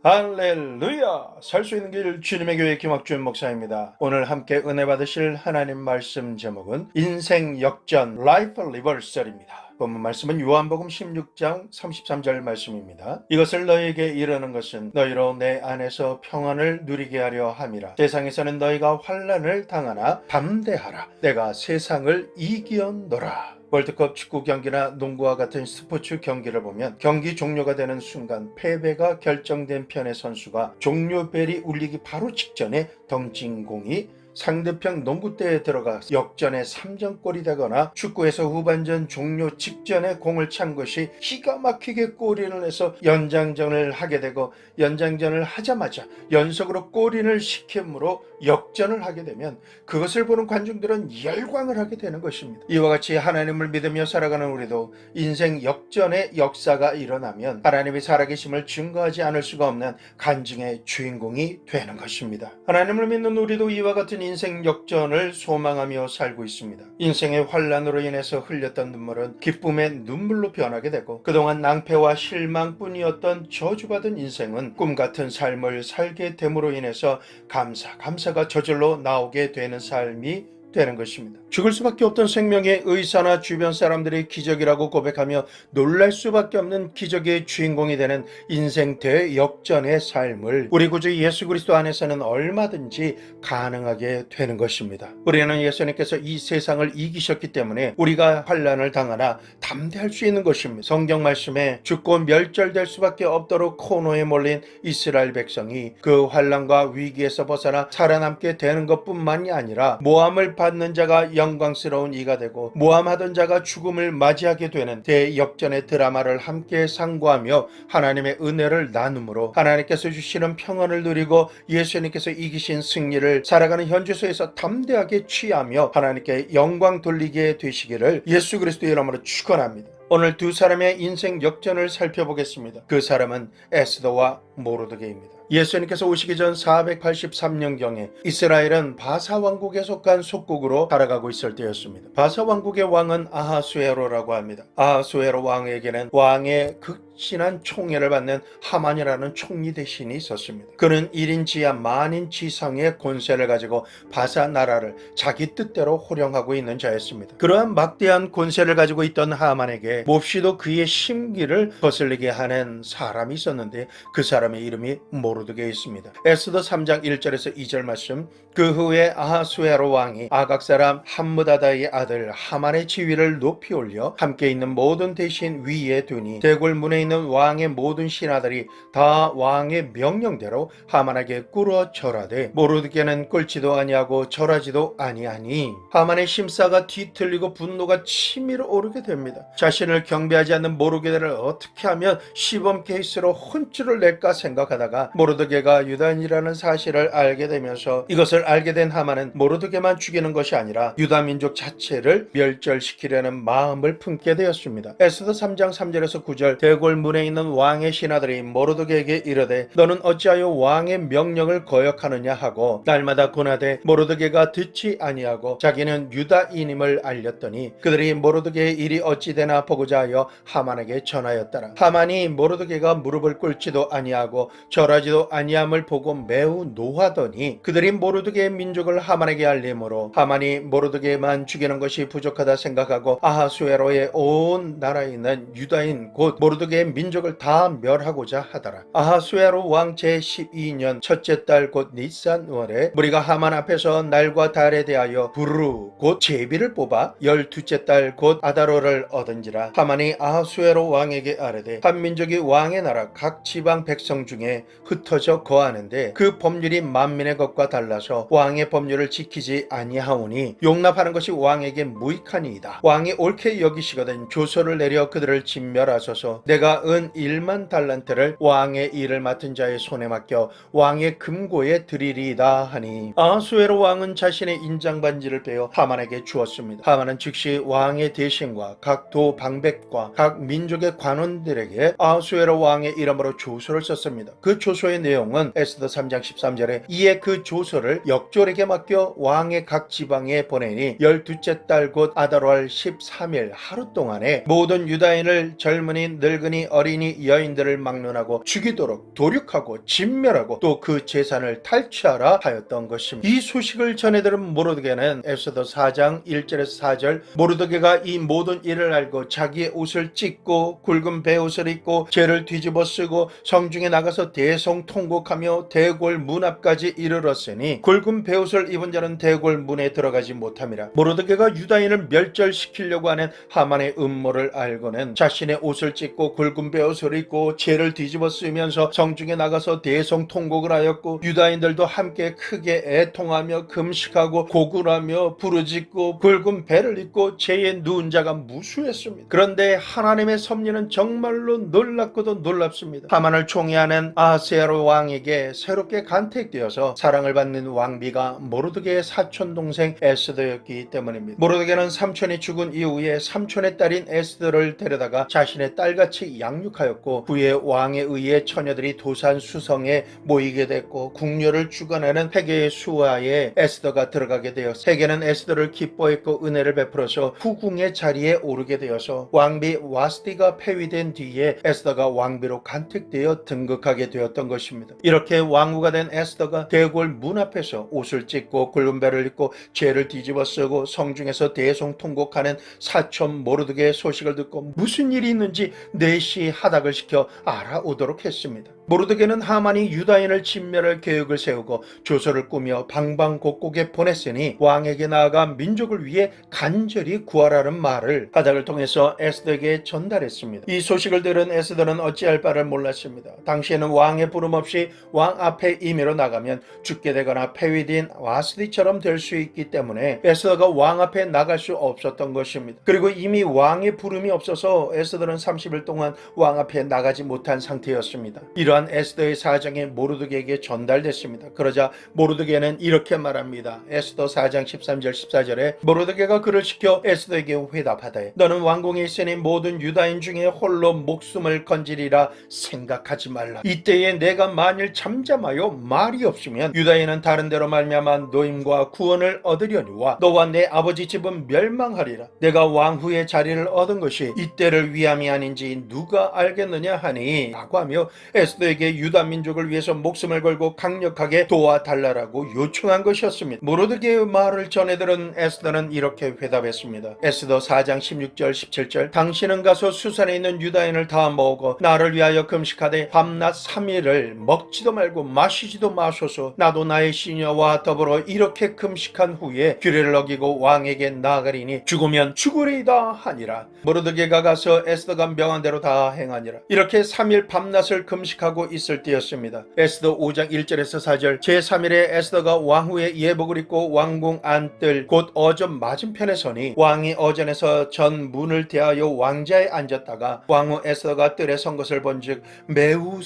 할렐루야! 살 수 있는 길 주님의 교회 김학준 목사입니다. 오늘 함께 은혜 받으실 하나님 말씀 제목은 인생 역전 라이프 리버설입니다. 본문 말씀은 요한복음 16장 33절 말씀입니다. 이것을 너희에게 이르는 것은 너희로 내 안에서 평안을 누리게 하려 함이라. 세상에서는 너희가 환난을 당하나 담대하라. 내가 세상을 이기었노라. 월드컵 축구 경기나 농구와 같은 스포츠 경기를 보면 경기 종료가 되는 순간 패배가 결정된 편의 선수가 종료벨이 울리기 바로 직전에 던진 공이 상대편 농구대에 들어가 역전의 3점골이 되거나 축구에서 후반전 종료 직전에 공을 찬 것이 기가 막히게 골인을 해서 연장전을 하게 되고 연장전을 하자마자 연속으로 골인을 시킴으로 역전을 하게 되면 그것을 보는 관중들은 열광을 하게 되는 것입니다. 이와 같이 하나님을 믿으며 살아가는 우리도 인생 역전의 역사가 일어나면 하나님이 살아계심을 증거하지 않을 수가 없는 간증의 주인공이 되는 것입니다. 하나님을 믿는 우리도 이와 같은 인생 역전을 소망하며 살고 있습니다. 인생의 환난으로 인해서 흘렸던 눈물은 기쁨의 눈물로 변하게 되고 그동안 낭패와 실망뿐이었던 저주받은 인생은 꿈같은 삶을 살게 됨으로 인해서 감사가 저절로 나오게 되는 삶이 되는 것입니다. 죽을 수밖에 없던 생명의 의사나 주변 사람들이 기적이라고 고백하며 놀랄 수밖에 없는 기적의 주인공이 되는 인생 대역전의 삶을 우리 구주 예수 그리스도 안에서는 얼마든지 가능하게 되는 것입니다. 우리는 예수님께서 이 세상을 이기셨기 때문에 우리가 환난을 당하나 담대할 수 있는 것입니다. 성경 말씀에 죽고 멸절될 수밖에 없도록 코너에 몰린 이스라엘 백성이 그 환난과 위기에서 벗어나 살아남게 되는 것뿐만이 아니라 모함을 받는 자가 영광스러운 이가 되고 모함하던 자가 죽음을 맞이하게 되는 대역전의 드라마를 함께 상고하며 하나님의 은혜를 나눔으로 하나님께서 주시는 평안을 누리고 예수님께서 이기신 승리를 살아가는 현주소에서 담대하게 취하며 하나님께 영광 돌리게 되시기를 예수 그리스도의 이름으로 축원합니다. 오늘 두 사람의 인생 역전을 살펴보겠습니다. 그 사람은 에스더와 모르드게입니다. 예수님께서 오시기 전 483년경에 이스라엘은 바사 왕국에 속한 속국으로 살아가고 있을 때였습니다. 바사 왕국의 왕은 아하수에로라고 합니다. 아하수에로 왕에게는 왕의 극진한 총애를 받는 하만이라는 총리 대신이 있었습니다. 그는 1인 지하 만인 지상의 권세를 가지고 바사 나라를 자기 뜻대로 호령하고 있는 자였습니다. 그러한 막대한 권세를 가지고 있던 하만에게 몹시도 그의 심기를 거슬리게 하는 사람이 있었는데 그 사람의 이름이 모르드게였습니다. 에스더 3장 1절에서 2절 말씀. 그 후에 아하수에로 왕이 아각 사람 함므다다의 아들 하만의 지위를 높이 올려 함께 있는 모든 대신 위에 두니 대궐 문에 있는 왕의 모든 신하들이 다 왕의 명령대로 하만에게 꿇어 절하되 모르드게는 꿇지도 아니하고 절하지도 아니하니 하만의 심사가 뒤틀리고 분노가 치밀어 오르게 됩니다. 자신을 경배하지 않는 모르드게를 어떻게 하면 시범 케이스로 혼쭐을 낼까 생각하다가 모르드게가 유다인이라는 사실을 알게 되면서 이것을 알게 된 하만은 모르드게만 죽이는 것이 아니라 유다 민족 자체를 멸절시키려는 마음을 품게 되었습니다. 에스더 3장 3절에서 9절. 대궐 문에 있는 왕의 신하들이 모르드게에게 이르되 너는 어찌하여 왕의 명령을 거역하느냐 하고 날마다 고나되 모르드게가 듣지 아니하고 자기는 유다인임을 알렸더니 그들이 모르드게의 일이 어찌 되나 보고자 하여 하만에게 전하였더라. 하만이 모르드게가 무릎을 꿇지도 아니하고 절하지도 아니함을 보고 매우 노하더니 그들이 모르드게의 민족을 하만에게 알림으로 하만이 모르드게만 죽이는 것이 부족하다 생각하고 아하수에로의 온 나라에 있는 유다인 곧 모르드게의 민족을 다 멸하고자 하더라. 아하수에로 왕 제12년 첫째 달 곧 니산월에 무리가 하만 앞에서 날과 달에 대하여 부르 곧 제비를 뽑아 12째 달 곧 아다로를 얻은지라. 하만이 아하수에로 왕에게 아뢰되 한 민족이 왕의 나라 각 지방 백성 중에 흩어져 거하는데 그 법률이 만민의 것과 달라서 왕의 법률을 지키지 아니하오니 용납하는 것이 왕에게 무익하니이다. 왕이 옳게 여기시거든 조서를 내려 그들을 진멸하소서. 내가 은 1만 달란트를 왕의 일을 맡은 자의 손에 맡겨 왕의 금고에 드리리이다 하니 아하수에로 왕은 자신의 인장반지를 빼어 하만에게 주었습니다. 하만은 즉시 왕의 대신과 각 도 방백과 각 민족의 관원들에게 아하수에로 왕의 이름으로 조서를 썼습니다. 그 조서에 조서의 내용은 에스더 3장 13절에 이에 그 조서를 역졸에게 맡겨 왕의 각 지방에 보내니 12째 달 곧 아달월 13일 하루 동안에 모든 유다인을 젊은이 늙은이 어린이 여인들을 막론하고 죽이도록 도륙하고 진멸하고 또 그 재산을 탈취하라 하였던 것입니다. 이 소식을 전해 들은 모르드게는 에스더 4장 1절에서 4절 모르드게가 이 모든 일을 알고 자기의 옷을 찢고 굵은 베옷을 입고 죄를 뒤집어 쓰고 성중에 나가서 대성통곡하며 대궐 문 앞까지 이르렀으니 굵은 베옷을 입은 자는 대궐 문에 들어가지 못함이라. 모르드게가 유다인을 멸절시키려고 하는 하만의 음모를 알고는 자신의 옷을 찢고 굵은 베옷을 입고 죄를 뒤집어 쓰면서 성중에 나가서 대성통곡을 하였고 유다인들도 함께 크게 애통하며 금식하고 고굴하며 부르짖고 굵은 배를 입고 죄에 누운 자가 무수했습니다. 그런데 하나님의 섭리는 정말로 놀랍고도 놀랍습니다. 하만을 총애하는 아하스야로 왕에게 새롭게 간택되어서 사랑을 받는 왕비가 모르드게의 사촌 동생 에스더였기 때문입니다. 모르드게는 삼촌이 죽은 이후에 삼촌의 딸인 에스더를 데려다가 자신의 딸같이 양육하였고 후에 왕에 의해 처녀들이 도산수성에 모이게 됐고 궁녀를 주관하는 헤게의 수하에 에스더가 들어가게 되어 헤게는 에스더를 기뻐했고 은혜를 베풀어서 후궁의 자리에 오르게 되어서 왕비 와스디가 폐위된 뒤에 에스더가 왕비로 간택되어 등극하게 되었던 것입니다. 이렇게 왕후가 된 에스더가 대궐 문 앞에서 옷을 찢고 굵은 배를 입고 죄를 뒤집어 쓰고 성중에서 대성통곡하는 사촌 모르드게의 소식을 듣고 무슨 일이 있는지 내시 하닥을 시켜 알아오도록 했습니다. 모르드게는 하만이 유다인을 진멸할 계획을 세우고 조서를 꾸며 방방곡곡에 보냈으니 왕에게 나아가 민족을 위해 간절히 구하라는 말을 하닥을 통해서 에스더에게 전달했습니다. 이 소식을 들은 에스더는 어찌할 바를 몰랐습니다. 당시에는 왕의 부름 없이 왕 앞에 임의로 나가면 죽게 되거나 폐위된 와스디처럼 될 수 있기 때문에 에스더가 왕 앞에 나갈 수 없었던 것입니다. 그리고 이미 왕의 부름이 없어서 에스더는 30일 동안 왕 앞에 나가지 못한 상태였습니다. 이러한 에스더의 사정이 모르드게에게 전달됐습니다. 그러자 모르드게는 이렇게 말합니다. 에스더 4장 13절 14절에 모르드게가 그를 시켜 에스더에게 회답하되 너는 왕궁에 있으니 모든 유다인 중에 홀로 목숨을 건지리라 생각하지 말라. 이때에 내가 만일 잠잠하여 말이 없으면 유다인은 다른 데로 말미암아 노임과 구원을 얻으려니와 너와 내 아버지 집은 멸망하리라. 내가 왕후의 자리를 얻은 것이 이때를 위함이 아닌지 누가 알겠느냐 하니 라고 하며 에스더에게 유다 민족을 위해서 목숨을 걸고 강력하게 도와달라고 요청한 것이었습니다. 모르드게의 말을 전해들은 에스더는 이렇게 회답했습니다. 에스더 4장 16절 17절 당신은 가서 수산에 있는 유다인을 다 모으고 나를 위하여 금식하되 밤낮 3일을 먹지도 말고 마시지도 마소서. 나도 나의 시녀와 더불어 이렇게 금식한 후에 규례를 어기고 왕에게 나아가리니 죽으면 죽으리이다 하니라. 모르드게가 가서 에스더가 명한 대로 다 행하니라. 이렇게 3일 밤낮을 금식하고 있을 때였습니다. 에스더 5장 1절에서 4절 제3일에 에스더가 왕후의 예복을 입고 왕궁 안뜰 곧 어전 맞은편에 서니 왕이 어전에서 전 문을 대하여 왕자에 앉았다가 왕후 에스더가 뜰에 선 것을 본즉 매우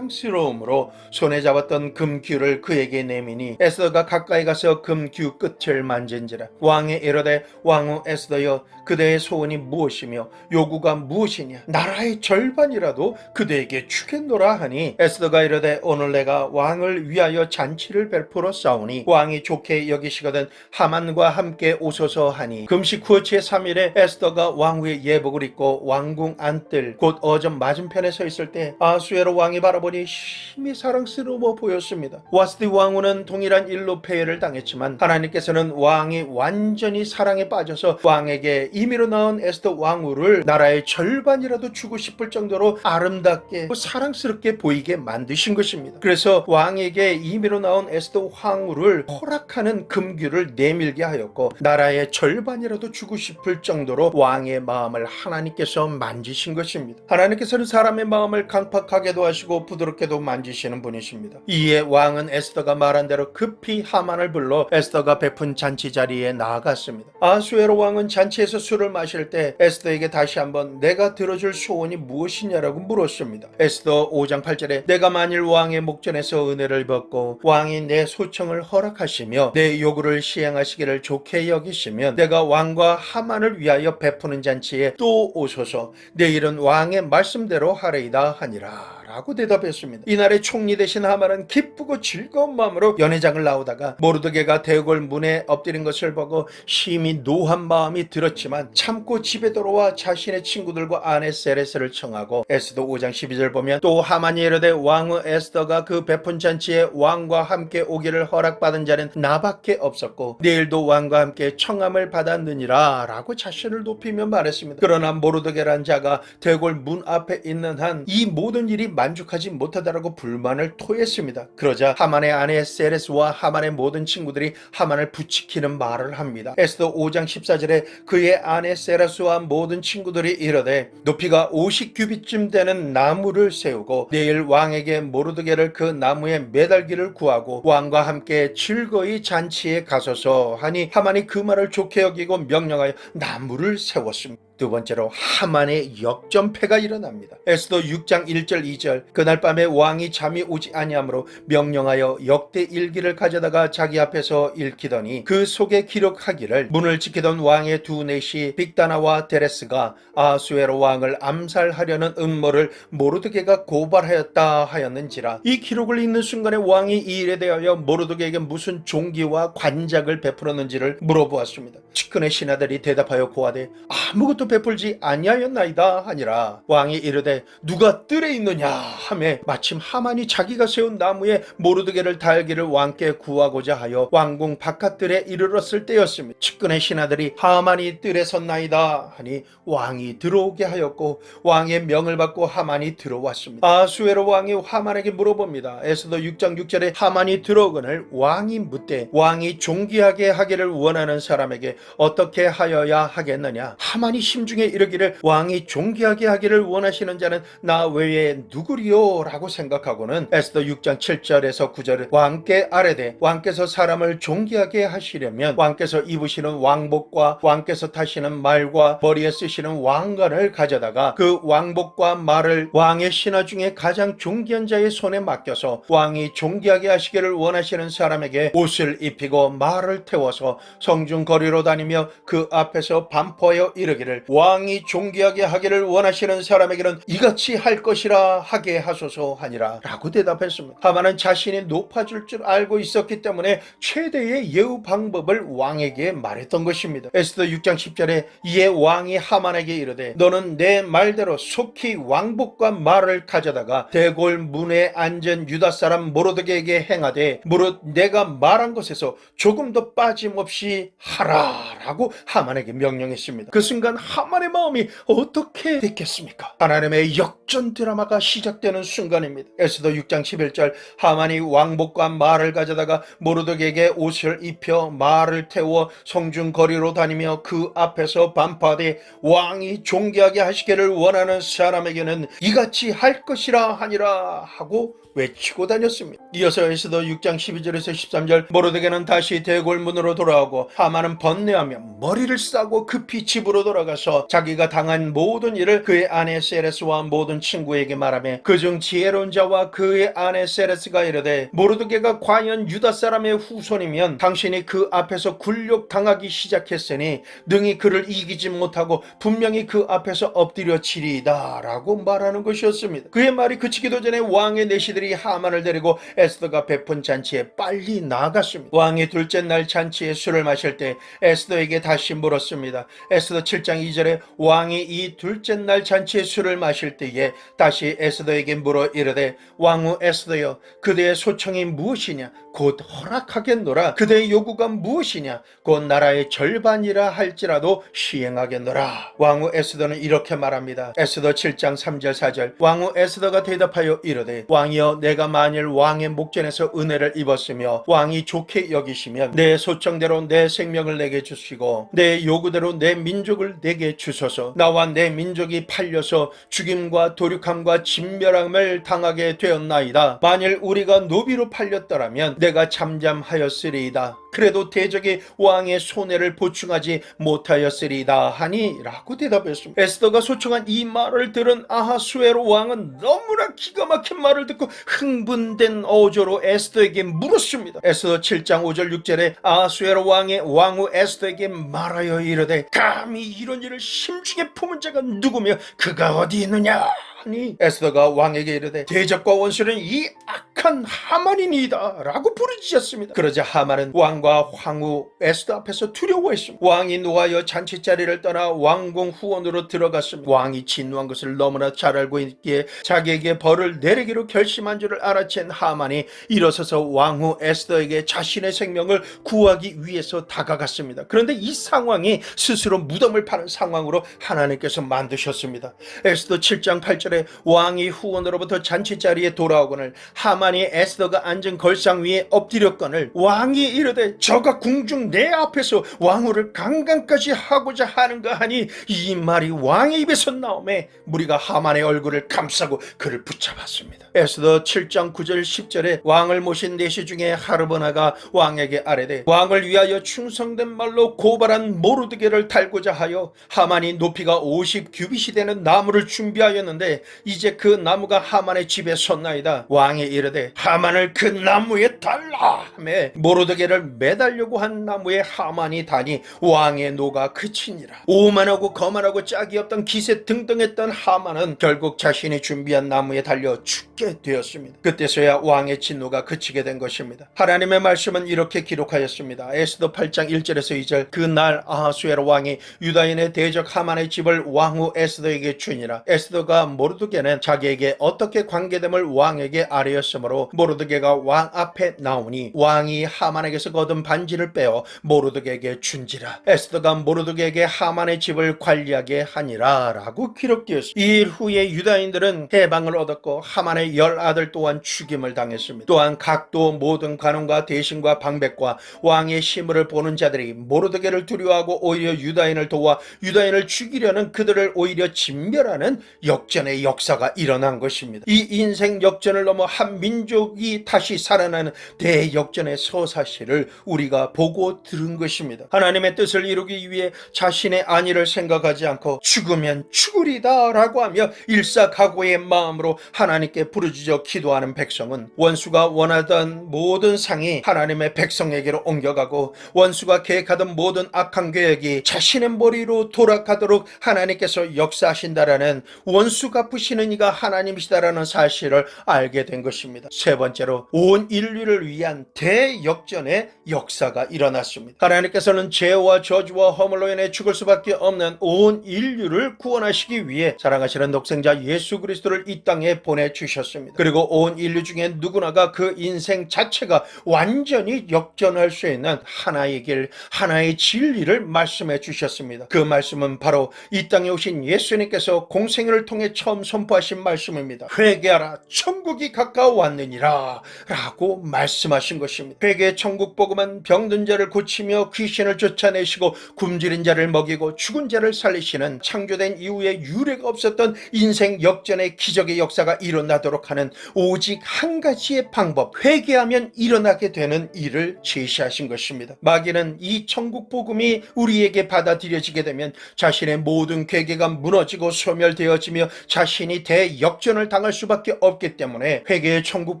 사랑스러움으로 손에 잡았던 금규를 그에게 내미니 에스더가 가까이 가서 금규 끝을 만진지라. 왕이 이르되 왕후 에스더여 그대의 소원이 무엇이며 요구가 무엇이냐 나라의 절반이라도 그대에게 주겠노라 하니 에스더가 이르되 오늘 내가 왕을 위하여 잔치를 베풀어 싸우니 왕이 좋게 여기시거든 하만과 함께 오소서 하니 금식 후 제3일에 에스더가 왕후의 예복을 입고 왕궁 안뜰 곧 어전 맞은편에 서 있을 때 아수에로 왕이 바라보니 심히 사랑스러워 보였습니다. 와스디 왕후는 동일한 일로 폐해를 당했지만 하나님께서는 왕이 완전히 사랑에 빠져서 왕에게 임의로 낳은 에스더 왕후를 나라의 절반이라도 주고 싶을 정도로 아름답게 사랑스럽게 보이게 만드신 것입니다. 그래서 왕에게 임의로 나온 에스더 왕후를 허락하는 금규를 내밀게 하였고 나라의 절반이라도 주고 싶을 정도로 왕의 마음을 하나님께서 만지신 것입니다. 하나님께서는 사람의 마음을 강팍하게도 하시고 부드럽게도 만지시는 분이십니다. 이에 왕은 에스더가 말한 대로 급히 하만을 불러 에스더가 베푼 잔치 자리에 나아갔습니다. 아수에로 왕은 잔치에서 술을 마실 때 에스더에게 다시 한번 내가 들어줄 소원이 무엇이냐라고 물었습니다. 에스더 5장 8절에 내가 만일 왕의 목전에서 은혜를 받고 왕이 내 소청을 허락하시며 내 요구를 시행하시기를 좋게 여기시면 내가 왕과 하만을 위하여 베푸는 잔치에 또 오소서. 내일은 왕의 말씀대로 하리이다 하니라 라고 대답했습니다. 이 이날의 총리 대신 하만은 기쁘고 즐거운 마음으로 연회장을 나오다가 모르드게가 대궐 문에 엎드린 것을 보고 심히 노한 마음이 들었지만 참고 집에 돌아와 자신의 친구들과 아내 세레스를 청하고 에스더 5장 12절 보면 또 하만이 이르되 왕후 에스더가 그 베푼 잔치에 왕과 함께 오기를 허락받은 자는 나밖에 없었고 내일도 왕과 함께 청함을 받았느니라 라고 자신을 높이며 말했습니다. 그러나 모르드게란 자가 대궐 문 앞에 있는 한 이 모든 일이 만족하지 못하다라고 불만을 토했습니다. 그러자 하만의 아내 세레스와 하만의 모든 친구들이 하만을 부추기는 말을 합니다. 에스더 5장 14절에 그의 아내 세레스와 모든 친구들이 이르되 높이가 50규빗쯤 되는 나무를 세우고 내일 왕에게 모르드게를 그 나무에 매달기를 구하고 왕과 함께 즐거이 잔치에 가소서 하니 하만이 그 말을 좋게 여기고 명령하여 나무를 세웠습니다. 두 번째로 하만의 역전패가 일어납니다. 에스더 6장 1절 2절 그날 밤에 왕이 잠이 오지 아니하므로 명령하여 역대 일기를 가져다가 자기 앞에서 읽히더니 그 속에 기록하기를 문을 지키던 왕의 두 내시 빅다나와 데레스가 아수에로 왕을 암살하려는 음모를 모르드게가 고발하였다 하였는지라. 이 기록을 읽는 순간에 왕이 이 일에 대하여 모르드게에게 무슨 종기와 관작을 베풀었는지를 물어보았습니다. 측근의 신하들이 대답하여 고하되 아무것도 베풀지 아니하였나이다 하니라. 왕이 이르되 누가 뜰에 있느냐 하매 마침 하만이 자기가 세운 나무에 모르드게를 달기를 왕께 구하고자 하여 왕궁 바깥들에 이르렀을 때였습니다. 측근의 신하들이 하만이 뜰에 섰나이다 하니 왕이 들어오게 하였고 왕의 명을 받고 하만이 들어왔습니다. 아수에로 왕이 하만에게 물어봅니다. 에스더 6장 6절에 하만이 들어오거늘 왕이 묻되 왕이 존귀하게 하기를 원하는 사람에게 어떻게 하여야 하겠느냐. 하만이 심중에 이르기를 왕이 존귀하게 하기를 원하시는 자는 나 외에 누구리요? 라고 생각하고는 에스더 6장 7절에서 9절에 왕께 아뢰되 왕께서 사람을 존귀하게 하시려면 왕께서 입으시는 왕복과 왕께서 타시는 말과 머리에 쓰시는 왕관을 가져다가 그 왕복과 말을 왕의 신하 중에 가장 존귀한 자의 손에 맡겨서 왕이 존귀하게 하시기를 원하시는 사람에게 옷을 입히고 말을 태워서 성중 거리로 다니며 그 앞에서 반포하여 이르기를 왕이 존귀하게 하기를 원하시는 사람에게는 이같이 할 것이라 하게 하소서 하니라 라고 대답했습니다. 하만은 자신이 높아질 줄 알고 있었기 때문에 최대의 예우 방법을 왕에게 말했던 것입니다. 에스더 6장 10절에 이에 왕이 하만에게 이르되 너는 내 말대로 속히 왕복과 말을 가져다가 대궐 문에 앉은 유다 사람 모르드게에게 행하되 무릇 내가 말한 것에서 조금도 빠짐없이 하라 라고 하만에게 명령했습니다. 그 순간 하만의 마음이 어떻게 됐겠습니까? 하나님의 역전 드라마가 시작되는 순간입니다. 에스더 6장 11절 하만이 왕복과 말을 가져다가 모르드게에게 옷을 입혀 말을 태워 성중 거리로 다니며 그 앞에서 반파되 왕이 존귀하게 하시기를 원하는 사람에게는 이같이 할 것이라 하니라 하고 외치고 다녔습니다. 이어서 에스더 6장 12절에서 13절 모르드게는 다시 대궐문으로 돌아오고 하만은 번뇌하며 머리를 싸고 급히 집으로 돌아가서 자기가 당한 모든 일을 그의 아내 세레스와 모든 친구에게 말하며 그중 지혜로운 자와 그의 아내 세레스가 이르되 모르드게가 과연 유다 사람의 후손이면 당신이 그 앞에서 굴욕당하기 시작했으니 능히 그를 이기지 못하고 분명히 그 앞에서 엎드려 치리이다 라고 말하는 것이었습니다. 그의 말이 그치기도 전에 왕의 내시들이 하만을 데리고 에스더가 베푼 잔치에 빨리 나아갔습니다. 왕이 둘째 날 잔치에 술을 마실 때 에스더에게 다시 물었습니다. 에스더 7장 2절에 왕이 이 둘째 날 잔치에 술을 마실 때에 다시 에스더에게 물어 이르되 왕후 에스더여 그대의 소청이 무엇이냐 곧 허락하겠노라. 그대의 요구가 무엇이냐 곧 나라의 절반이라 할지라도 시행하겠노라. 왕후 에스더는 이렇게 말합니다. 에스더 7장 3절 4절 왕후 에스더가 대답하여 이르되 왕이여 내가 만일 왕의 목전에서 은혜를 입었으며 왕이 좋게 여기시면 내 소청대로 내 생명을 내게 주시고 내 요구대로 내 민족을 내게 주소서. 나와 내 민족이 팔려서 죽임과 도륙함과 진멸함을 당하게 되었나이다. 만일 우리가 노비로 팔렸더라면 내가 잠잠하였으리이다. 그래도 대적이 왕의 손해를 보충하지 못하였으리다 하니 라고 대답했습니다. 에스더가 소청한 이 말을 들은 아하수에로 왕은 너무나 기가 막힌 말을 듣고 흥분된 어조로 에스더에게 물었습니다. 에스더 7장 5절 6절에 아하수에로 왕의 왕후 에스더에게 말하여 이르되 감히 이런 일을 심중에 품은 자가 누구며 그가 어디 있느냐 하니 에스더가 왕에게 이르되 대적과 원수는 이 악한 하만이니이다 라고 부르짖었습니다. 그러자 하만은 왕과 황후 에스더 앞에서 두려워했습니다. 왕이 노하여 잔치자리를 떠나 왕궁 후원으로 들어갔습니다. 왕이 진노한 것을 너무나 잘 알고 있기에 자기에게 벌을 내리기로 결심한 줄을 알아챈 하만이 일어서서 왕후 에스더에게 자신의 생명을 구하기 위해서 다가갔습니다. 그런데 이 상황이 스스로 무덤을 파는 상황으로 하나님께서 만드셨습니다. 에스더 7장 8절에 왕이 후원으로부터 잔치자리에 돌아오거늘 하만이 에스더가 앉은 걸상 위에 엎드렸거늘 왕이 이르되 저가 궁중 내 앞에서 왕후를 강간까지 하고자 하는가 하니 이 말이 왕의 입에서 나오매 무리가 하만의 얼굴을 감싸고 그를 붙잡았습니다. 에스더 7장 9절 10절에 왕을 모신 내시 중에 하르보나가 왕에게 아뢰되 왕을 위하여 충성된 말로 고발한 모르드게를 달고자 하여 하만이 높이가 50규빗이 되는 나무를 준비하였는데 이제 그 나무가 하만의 집에 섰나이다. 왕이 이르되 하만을 그 나무에 달라 하매 모르드게를 매달려고 한 나무에 하만이 다니 왕의 노가 그치니라. 오만하고 거만하고 짝이 없던 기세 등등했던 하만은 결국 자신이 준비한 나무에 달려 죽게 되었습니다. 그때서야 왕의 진노가 그치게 된 것입니다. 하나님의 말씀은 이렇게 기록하였습니다. 에스더 8장 1절에서 2절 그날 아하수에로 왕이 유다인의 대적 하만의 집을 왕후 에스더에게 주니라. 에스더가 모르드게는 자기에게 어떻게 관계됨을 왕에게 아뢰었으므로 모르드게가 왕 앞에 나오니 왕이 하만에게서 거둔 반지를 빼어 모르드게에게 준지라. 에스더가 모르드게에게 하만의 집을 관리하게 하니라 라고 기록되었습니다. 이 일 후에 유다인들은 해방을 얻었고 하만의 10아들 또한 죽임을 당했습니다. 또한 각도 모든 관원과 대신과 방백과 왕의 시물을 보는 자들이 모르드게를 두려워하고 오히려 유다인을 도와 유다인을 죽이려는 그들을 오히려 진멸하는 역전의 역사가 일어난 것입니다. 이 인생 역전을 넘어 한 민족이 다시 살아나는 대역전의 서사시를 우리가 보고 들은 것입니다. 하나님의 뜻을 이루기 위해 자신의 안위를 생각하지 않고 죽으면 죽으리다 라고 하며 일사각오의 마음으로 하나님께 부르짖어 기도하는 백성은 원수가 원하던 모든 상이 하나님의 백성에게로 옮겨가고 원수가 계획하던 모든 악한 계획이 자신의 머리로 돌아가도록 하나님께서 역사하신다라는 원수 갚으시는 이가 하나님이시다라는 사실을 알게 된 것입니다. 세 번째로 온 인류를 위한 대역전의 역사가 일어났습니다. 하나님께서는 죄와 저주와 허물로 인해 죽을 수밖에 없는 온 인류를 구원하시기 위해 사랑하시는 독생자 예수 그리스도를 이 땅에 보내주셨습니다. 그리고 온 인류 중에 누구나가 그 인생 자체가 완전히 역전할 수 있는 하나의 길, 하나의 진리를 말씀해 주셨습니다. 그 말씀은 바로 이 땅에 오신 예수님께서 공생애를 통해 처음 선포하신 말씀입니다. 회개하라 천국이 가까워왔느니라 라고 말씀하신 것입니다. 회개의 천국 복음은 병든 자를 고치며 귀신을 쫓아내시고 굶주린 자를 먹이고 죽은 자를 살리시는 창조된 이후에 유례가 없었던 인생 역전의 기적의 역사가 일어나도록 하는 오직 한 가지의 방법, 회개하면 일어나게 되는 일을 제시하신 것입니다. 마귀는 이 천국 복음이 우리에게 받아들여지게 되면 자신의 모든 괴계가 무너지고 소멸되어지며 자신이 대역전을 당할 수밖에 없기 때문에 회개의 천국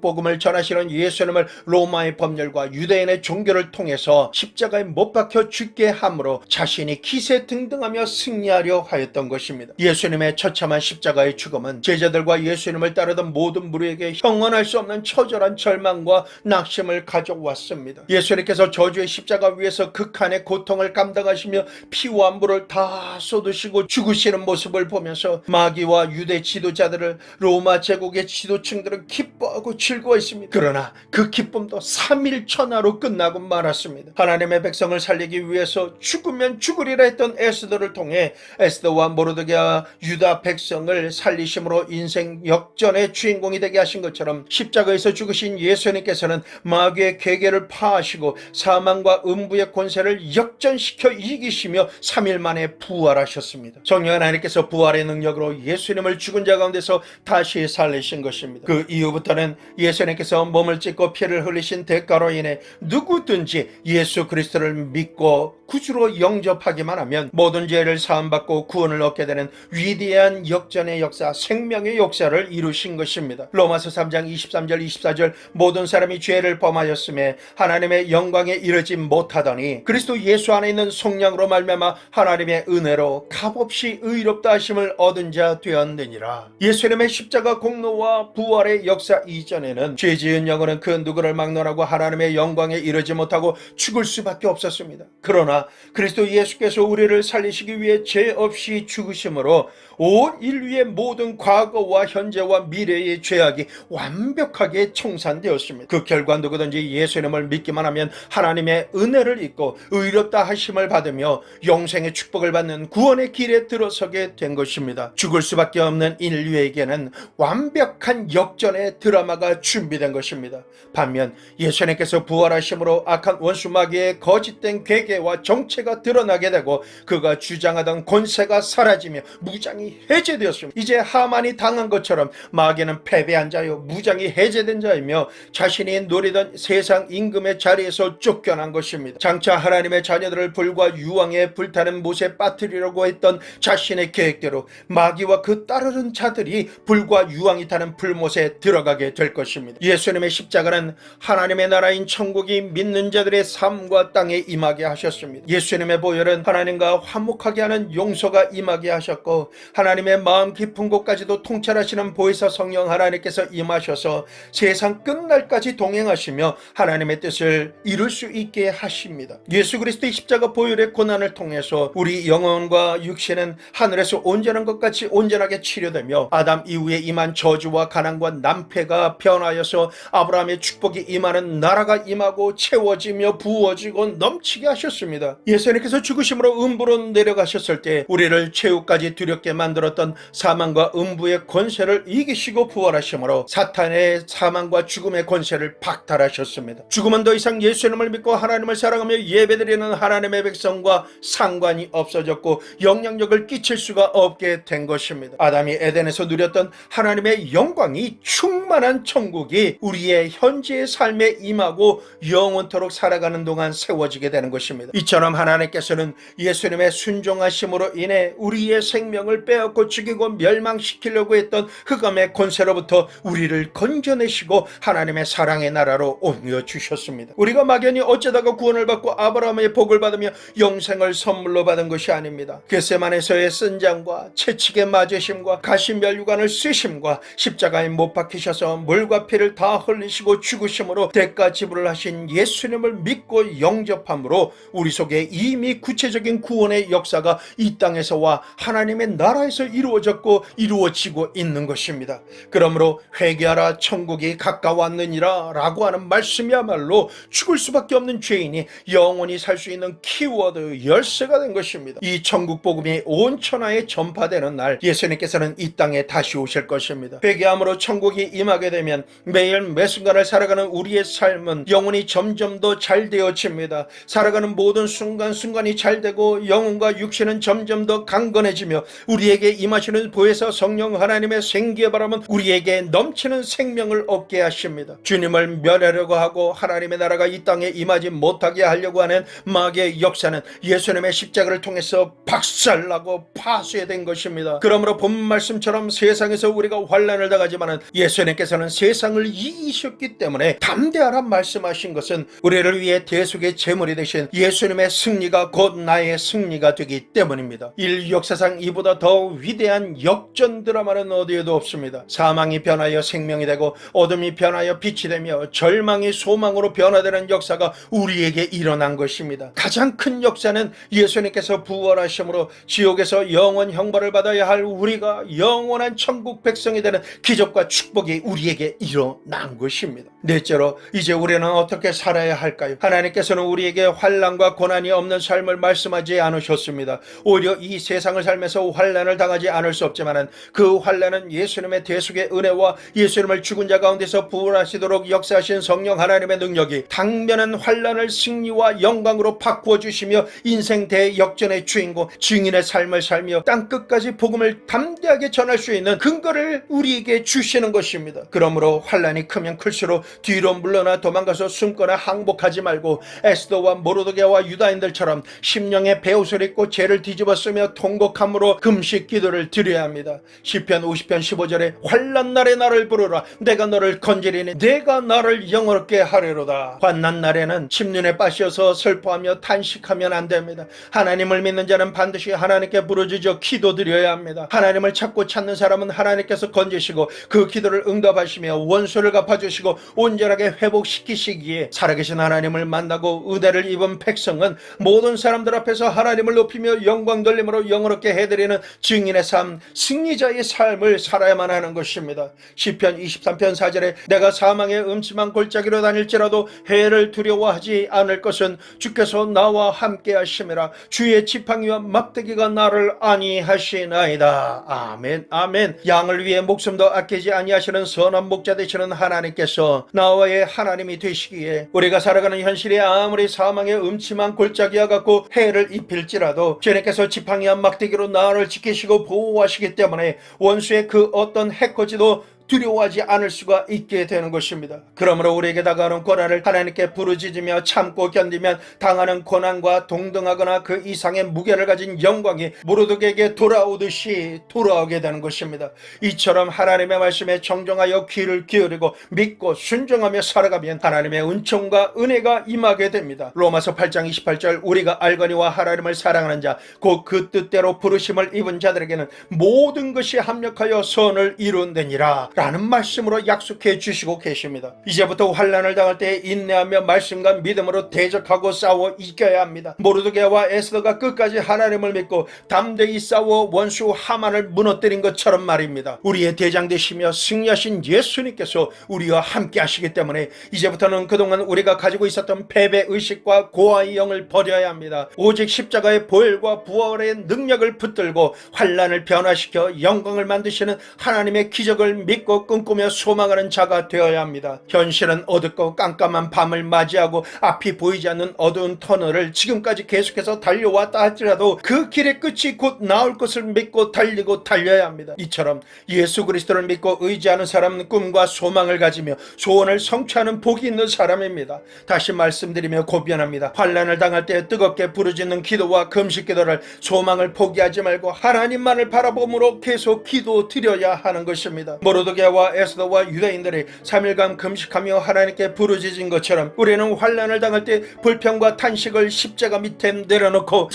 복음을 전하시는 예수님을 로마의 법률과 유대인의 종교를 통해서 십자가에 못 박혀 죽게 함으로 자신이 기세등등하며 승리하려 하였던 것입니다. 예수님의 처참한 십자가의 죽음은 제자들과 예수님을 따르던 모든 무리에게 형언할 수 없는 처절한 절망과 낙심을 가져왔습니다. 예수님께서 저주의 십자가 위에서 극한의 고통을 감당하시며 피와 물을 다 쏟으시고 죽으시는 모습을 보면서 마귀와 유대 지도자들을 로마 제국의 지도층들은 기뻐하고 즐거워했습니다. 그러나 그 기쁨도 3일 천하로 끝나고 말았습니다. 하나님의 백성을 살리기 위해서 죽으면 죽으리라 했던 에스더를 통해 에스더와 모르드게와 유다 백성을 살리심으로 인생 역전의 주인공이 되게 하신 것처럼 십자가에서 죽으신 예수님께서는 마귀의 괴계를 파하시고 사망과 음부의 권세를 역전시켜 이기시며 3일 만에 부활하셨습니다. 성령 하나님께서 부활의 능력으로 예수님을 죽은 자 가운데서 다시 살리신 것입니다. 그 이후부터는 예수님께서 몸을 찢고 피를 흘리신 대가로 인해 누구 누구든지 예수 그리스도를 믿고 구주로 영접하기만 하면 모든 죄를 사함받고 구원을 얻게 되는 위대한 역전의 역사, 생명의 역사를 이루신 것입니다. 로마서 3장 23절 24절 모든 사람이 죄를 범하였음에 하나님의 영광에 이르지 못하더니 그리스도 예수 안에 있는 성령으로 말미암아 하나님의 은혜로 값없이 의롭다 하심을 얻은 자 되었느니라. 예수님의 십자가 공로와 부활의 역사 이전에는 죄 지은 영혼은 그 누구를 막론하고 하나님의 영광에 이르지 못하고 죽을 수밖에 없었습니다. 그러나 그리스도 예수께서 우리를 살리시기 위해 죄 없이 죽으심으로 온 인류의 모든 과거와 현재와 미래의 죄악이 완벽하게 청산되었습니다. 그 결과 누구든지 예수님을 믿기만 하면 하나님의 은혜를 입고 의롭다 하심을 받으며 영생의 축복을 받는 구원의 길에 들어서게 된 것입니다. 죽을 수밖에 없는 인류에게는 완벽한 역전의 드라마가 준비된 것입니다. 반면 예수님께서 부활하심으로 악한 원수 마귀의 거짓된 괴계와 정체가 드러나게 되고 그가 주장하던 권세가 사라지며 무장이 해제되었습니다. 이제 하만이 당한 것처럼 마귀는 패배한 자요 무장이 해제된 자이며 자신이 노리던 세상 임금의 자리에서 쫓겨난 것입니다. 장차 하나님의 자녀들을 불과 유황에 불타는 못에 빠뜨리려고 했던 자신의 계획대로 마귀와 그 따르는 자들이 불과 유황이 타는 불못에 들어가게 될 것입니다. 예수님의 십자가는 하나님의 나라인 천국이 믿는 자들의 삶과 땅에 임하게 하셨습니다. 예수님의 보혈은 하나님과 화목하게 하는 용서가 임하게 하셨고 하나님의 마음 깊은 곳까지도 통찰하시는 보혜사 성령 하나님께서 임하셔서 세상 끝날까지 동행하시며 하나님의 뜻을 이룰 수 있게 하십니다. 예수 그리스도의 십자가 보혈의 고난을 통해서 우리 영혼과 육신은 하늘에서 온전한 것 같이 온전하게 치료되며 아담 이후에 임한 저주와 가난과 난패가 변하여서 아브라함의 축복이 임하는 나라가 임하고 채워지며 부어지고 넘치게 하셨습니다. 예수님께서 죽으심으로 음부로 내려가셨을 때 우리를 최후까지 두렵게 만들었던 사망과 음부의 권세를 이기시고 부활하심으로 사탄의 사망과 죽음의 권세를 박탈하셨습니다. 죽음은 더 이상 예수님을 믿고 하나님을 사랑하며 예배드리는 하나님의 백성과 상관이 없어졌고 영향력을 끼칠 수가 없게 된 것입니다. 아담이 에덴에서 누렸던 하나님의 영광이 충만한 천국이 우리의 현재의 삶에 임하고 영원토록 살아가는 동안 세워지게 되는 것입니다. 이처럼 하나님께서는 예수님의 순종하심으로 인해 우리의 생명을 빼앗고 죽이고 멸망시키려고 했던 흑암의 권세로부터 우리를 건져내시고 하나님의 사랑의 나라로 옮겨주셨습니다. 우리가 막연히 어쩌다가 구원을 받고 아브라함의 복을 받으며 영생을 선물로 받은 것이 아닙니다. 겟세마네에서의 쓴장과 채찍의 맞으심과 가시면류관을 쓰심과 십자가에 못 박히셔서 물과 피를 다 흘리시고 죽으심으로 대가 지불을 하신 예수님을 믿고 영접함으로 우리 속에 이미 구체적인 구원의 역사가 이 땅에서와 하나님의 나라에서 이루어졌고 이루어지고 있는 것입니다. 그러므로 회개하라 천국이 가까웠느니라 라고 하는 말씀이야말로 죽을 수밖에 없는 죄인이 영원히 살 수 있는 키워드 열쇠가 된 것입니다. 이 천국 복음이 온 천하에 전파되는 날 예수님께서는 이 땅에 다시 오실 것입니다. 회개함으로 천국이 임하게 되면 매일 매순간을 살아가는 우리의 삶은 영혼이 점점 더 잘 되어집니다. 살아가는 모든 순간순간이 잘 되고 영혼과 육신은 점점 더 강건해지며 우리에게 임하시는 보혜사 성령 하나님의 생기의 바람은 우리에게 넘치는 생명을 얻게 하십니다. 주님을 멸하려고 하고 하나님의 나라가 이 땅에 임하지 못하게 하려고 하는 마귀의 역사는 예수님의 십자가를 통해서 박살나고 파쇄된 것입니다. 그러므로 본문 말씀처럼 세상에서 우리가 환난을 당하지만 예수님께서는 세상을 이기셨기 때문에 담대하라 말씀하신 것은 우리를 위해 대속의 제물이 되신 예수님의 승리가 곧 나의 승리가 되기 때문입니다. 인류 역사상 이보다 더 위대한 역전 드라마는 어디에도 없습니다. 사망이 변하여 생명이 되고 어둠이 변하여 빛이 되며 절망이 소망으로 변화되는 역사가 우리에게 일어난 것입니다. 가장 큰 역사는 예수님께서 부활하심으로 지옥에서 영원 형벌을 받아야 할 우리가 영원한 천국 백성이 되는 기적과 축복이 우리에게 일어난 것입니다. 넷째로 이제 우리는 어떻게 살아야 할까요? 하나님께서는 우리에게 환난과 고난이 없는 삶을 말씀하지 않으셨습니다. 오히려 이 세상을 살면서 환난을 당하지 않을 수 없지만 그 환난은 예수님의 대속의 은혜와 예수님을 죽은 자 가운데서 부활하시도록 역사하신 성령 하나님의 능력이 당면한 환난을 승리와 영광으로 바꾸어 주시며 인생 대역전의 주인공 증인의 삶을 살며 땅끝까지 복음을 담대하게 전할 수 있는 근거를 우리에게 주시는 것입니다. 그러므로 환난이 크면 클수록 뒤로 물러나 도망가서 숨거나 항복하지 말고 에스더와 모르드게와 유다인들처럼 심령의 베옷을 입고 죄를 뒤집어 쓰며 통곡함으로 금식 기도를 드려야 합니다. 시편 50편 15절에 환난 날에 나를 부르라 내가 너를 건지리니 내가 나를 영원롭게 하리로다. 환난 날에는 침륜에 빠져서 슬퍼하며 탄식하면 안 됩니다. 하나님을 믿는 자는 반드시 하나님께 부르짖어 기도드려야 합니다. 하나님을 찾고 찾는 사람은 하나님께서 건지시고 그 기도를 응답하시며 원수를 갚아주시고 온전하게 회복시키시기에 살아계신 하나님을 만나고 은혜를 입은 백성은 모든 사람들 앞에서 하나님을 높이며 영광 돌림으로 영원롭게 해드리는 증인의 삶, 승리자의 삶을 살아야만 하는 것입니다. 시편 23편 4절에 내가 사망의 음침한 골짜기로 다닐지라도 해를 두려워하지 않을 것은 주께서 나와 함께 하심이라. 주의 지팡이와 막대기가 나를 안위하시나이다. 아멘 아멘. 양을 위해 목숨도 아끼지 아니하시는 선한 목자 되시는 하나님께서 나와의 하나님이 되시기에 우리가 살아가는 현실이 아무리 사망의 음침한 골짜기와 같고 해를 입힐지라도 주님께서 지팡이와 막대기로 나를 지키시고 보호하시기 때문에 원수의 그 어떤 해코지도 두려워하지 않을 수가 있게 되는 것입니다. 그러므로 우리에게 다가오는 고난을 하나님께 부르짖으며 참고 견디면 당하는 고난과 동등하거나 그 이상의 무게를 가진 영광이 모르드게에게 돌아오듯이 돌아오게 되는 것입니다. 이처럼 하나님의 말씀에 정정하여 귀를 기울이고 믿고 순종하며 살아가면 하나님의 은총과 은혜가 임하게 됩니다. 로마서 8장 28절 우리가 알거니와 하나님을 사랑하는 자 곧 그 뜻대로 부르심을 입은 자들에게는 모든 것이 합력하여 선을 이룬다니라 라는 말씀으로 약속해 주시고 계십니다. 이제부터 환난을 당할 때 인내하며 말씀과 믿음으로 대적하고 싸워 이겨야 합니다. 모르드게와 에스더가 끝까지 하나님을 믿고 담대히 싸워 원수 하만을 무너뜨린 것처럼 말입니다. 우리의 대장 되시며 승리하신 예수님께서 우리와 함께 하시기 때문에 이제부터는 그동안 우리가 가지고 있었던 패배의식과 고아의 영을 버려야 합니다. 오직 십자가의 보혈과 부활의 능력을 붙들고 환난을 변화시켜 영광을 만드시는 하나님의 기적을 믿고 꿈꾸며 소망하는 자가 되어야 합니다. 현실은 어둡고 깜깜한 밤을 맞이하고 앞이 보이지 않는 어두운 터널을 지금까지 계속해서 달려왔다 할지라도 그 길의 끝이 곧 나올 것을 믿고 달리고 달려야 합니다. 이처럼 예수 그리스도를 믿고 의지하는 사람은 꿈과 소망을 가지며 소원을 성취하는 복이 있는 사람입니다. 다시 말씀드리며 고변합니다. 환난을 당할 때 뜨겁게 부르짖는 기도와 금식 기도를 소망을 포기하지 말고 하나님만을 바라봄으로 계속 기도 드려야 하는 것입니다. 모르드게와 에스더와 유다인들이 3일간 금식하며 하나님께 부르짖은 것처럼 우리는 환난을 당할 때 불평과 탄식을 십자가 밑에 내려놓고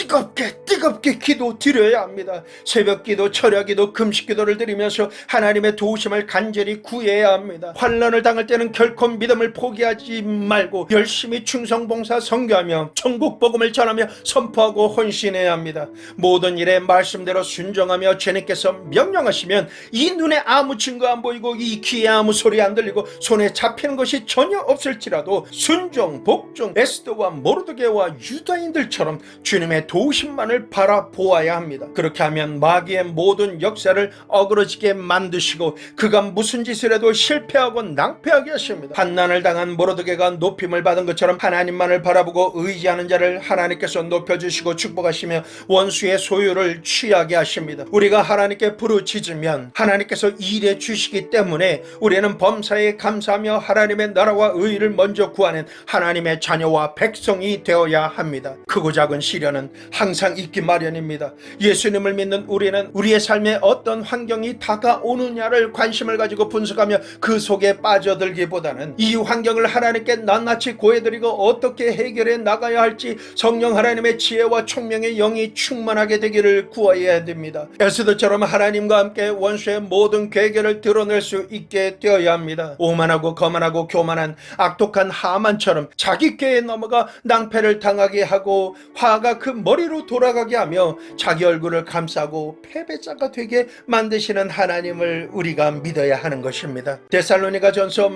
뜨겁게 기도 드려야 합니다. 새벽 기도, 철야 기도, 금식 기도를 드리면서 하나님의 도우심을 간절히 구해야 합니다. 환난을 당할 때는 결코 믿음을 포기하지 말고 열심히 충성봉사 선교하며 천국 복음을 전하며 선포하고 헌신해야 합니다. 모든 일에 말씀대로 순종하며 주님께서 명령하시면 이 눈에 아무 증거 안 보이고 이 귀에 아무 소리 안 들리고 손에 잡히는 것이 전혀 없을지라도 순종, 복종, 에스더와 모르드게와 유다인들처럼 주님의 도우심만을 바라보아야 합니다. 그렇게 하면 마귀의 모든 역사를 어그러지게 만드시고 그가 무슨 짓을 해도 실패하고 낭패하게 하십니다. 환난을 당한 모르드게가 높임을 받은 것처럼 하나님만을 바라보고 의지하는 자를 하나님께서 높여주시고 축복하시며 원수의 소유를 취하게 하십니다. 우리가 하나님께 부르짖으면 하나님께서 일해 주시기 때문에 우리는 범사에 감사하며 하나님의 나라와 의를 먼저 구하는 하나님의 자녀와 백성이 되어야 합니다. 크고 작은 시련은 항상 있기 마련입니다. 예수님을 믿는 우리는 우리의 삶에 어떤 환경이 다가오느냐를 관심을 가지고 분석하며 그 속에 빠져들기보다는 이 환경을 하나님께 낱낱이 고해드리고 어떻게 해결해 나가야 할지 성령 하나님의 지혜와 총명의 영이 충만하게 되기를 구해야 됩니다. 에스더처럼 하나님과 함께 원수의 모든 괴계를 드러낼 수 있게 되어야 합니다. 오만하고 거만하고 교만한 악독한 하만처럼 자기 꾀에 넘어가 낭패를 당하게 하고 화가 그 머리로 돌아가게 하며 자기 얼굴을 감싸고 패배자가 되게 만드시는 하나님을 우리가 믿어야 하는 것입니다. 데살로니가전서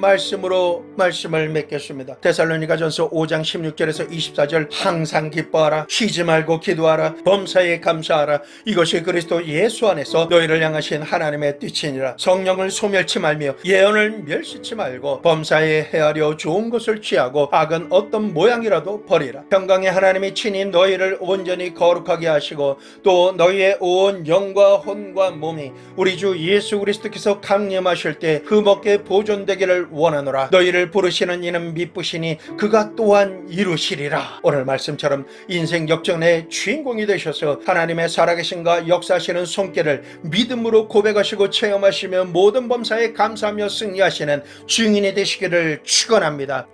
말씀을 맺겠습니다. 데살로니가전서 5장 16절에서 24절 항상 기뻐하라 쉬지 말고 기도하라 범사에 감사하라 이것이 그리스도 예수 안에서 너희를 향하신 하나님의 뜻이니라. 성령을 소멸치 말며 예언을 멸시치 말고 범사에 헤아려 좋은 것을 취하고 악은 어떤 모양이라도 버리라. 평강의 하나님이 친히 너희를 온전히 거룩하게 하시고 또 너희의 온 영과 혼과 몸이 우리 주 예수 그리스도께서 강림하실 때 흠없게 보존되기를 원하노라. 너희를 부르시는 이는 미쁘시니 그가 또한 이루시리라. 오늘 말씀처럼 인생 역전의 주인공이 되셔서 하나님의 살아계신가 역사하시는 손길을 믿음으로 고백하시고 체험하시며 모든 범사에 감사하며 승리하시는 증인이 되시기를 축원합니다.